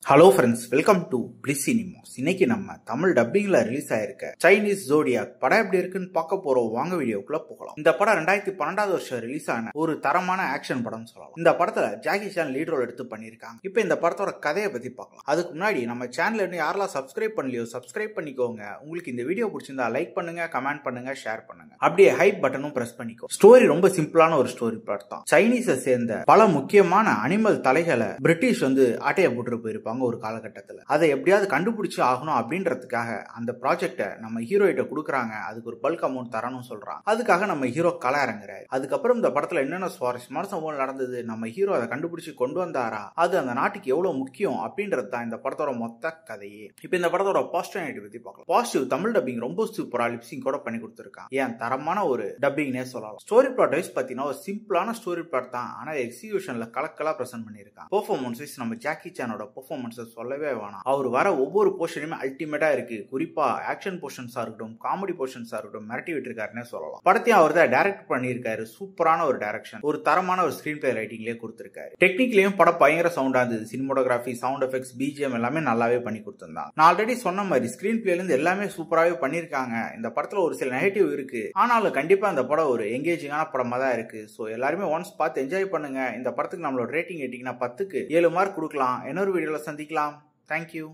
Hello friends, welcome to bliss cinemas. இன்னைக்கு நம்ம Tamil டப்பிங்ல release ஆயிருக்க சைனீஸ் ஜோடியாக் படம் எப்படி இருக்குன்னு பார்க்க போறோம். வாங்க வீடியோக்குள்ள போகலாம். இந்த படம் 2012 வருஷம் ரிலீஸ் ஆன ஒரு தரமான ஆக்ஷன் படம் சொல்லலாம். இந்த படத்துல ஜாக்கி சான் லீட் ரோல் எடுத்து பண்ணிருக்காங்க. இப்போ இந்த படத்தோட கதையை பத்தி பார்க்கலாம். அதுக்கு முன்னாடி நம்ம சேனல் இன்னும் யாரெல்லாம் சப்ஸ்கிரைப் பண்ணலையோ சப்ஸ்கிரைப் பண்ணிக்கோங்க. உங்களுக்கு இந்த வீடியோ பிடிச்சிருந்தா லைக் பண்ணுங்க, கமெண்ட் பண்ணுங்க, ஷேர் பண்ணுங்க. அப்படியே ஹைப் பட்டனும் பிரஸ் பண்ணிக்கோ. ஸ்டோரி ரொம்ப சிம்பிளான ஒரு ஸ்டோரி பிளாட் தான். சைனீஸை சேர்ந்த பல முக்கியமான அனிமல் தலைகளை பிரிட்டிஷ் ஆட்டைய போட்டு போயிருப்பாங்க ஒரு காலகட்டத்தில். அதை எப்படியாவது கண்டுபிடிச்சு ஆகணும் அப்படின்றதுக்காக அந்த ப்ராஜெக்டை நம்ம ஹீரோயிட்ட கொடுக்குறாங்க. அதுக்கு ஒரு பல்க் அமௌண்ட் தரணும் சொல்றாங்க. அதுக்காக நம்ம ஹீரோ கள இறங்குறாரு. அதுக்கப்புறம் இந்த படத்துல என்னென்ன சுவாரஸ்யமான சம்பவம் நடந்தது, நம்ம ஹீரோ அதை கண்டுபிடிச்சு கொண்டு வந்தாரா, அது அந்த நாட்டுக்கு எவ்வளவு முக்கியம் அப்படின்றது தான் இந்த படத்தோட மொத்த கதையே. இப்போ இந்த படத்தோட பாசிட்டிவ் பத்தி பார்க்கலாம். பாசிட்டிவ், தமிழ் டப்பிங் ரொம்ப சூப்பரா லிப்சிங் கூட பண்ணி கொடுத்துருக்காங்க. ஏன் தரமான ஒரு டப்பிங்னே சொல்லலாம். ஸ்டோரி பிளாட் வைஸ் பாத்தீங்கன்னா ஒரு சிம்பிளான ஸ்டோரி பிளாட் தான், ஆனா எக்ஸிகியூஷன்ல கலக்கலா பிரசன்ட் பண்ணிருக்காங்க. பெர்ஃபார்மன்ஸ் வைஸ் நம்ம ஜாக்கி சானோட பெர்ஃபார்மன்ஸ் சொல்லவே வேணாம். அவர் வர ஒவ்வொரு போர்ஷனுமே அல்டிமேட்டா இருக்கு. குறிப்பா ஆக்ஷன் போர்ஷன்ஸா இருக்கட்டும், காமெடி போர்ஷன்ஸா இருக்கட்டும், மிரட்டி விட்டுருக்காருன்னே சொல்லலாம். படத்தையும் அவர் தான் டைரக்ட் பண்ணியிருக்காரு. சூப்பரான ஒரு டைரக்ஷன், ஒரு தரமான ஒரு ஸ்கிரீன் பிளே ரைட்டிங்லேயே கொடுத்திருக்காரு. டெக்னிக்லயும் படம் பயங்கர சவுண்டா இருந்தது. சினிமோட்டோகிராஃபி, சவுண்ட் எஃபெக்ட்ஸ், பிஜிஎம் எல்லாமே நல்லாவே பண்ணி கொடுத்திருந்தாங்க. நான் ஆல்ரெடி சொன்ன மாதிரி ஸ்கிரீன் பிளேல இருந்து எல்லாமே சூப்பராகவே பண்ணிருக்காங்க. இந்த படத்துல ஒரு சில நெகட்டிவ் இருக்கு, ஆனாலும் கண்டிப்பா இந்த படம் ஒரு எங்கேஜிங்கான படமா தான் இருக்கு. ஸோ எல்லாருமே ஒன்ஸ் பார்த்து என்ஜாய் பண்ணுங்க. இந்த படத்துக்கு நம்மளோட ரேட்டிங் 10க்கு 7 மார்க் கொடுக்கலாம். இன்னொரு வீடியோல சந்திக்கலாம். Thank you.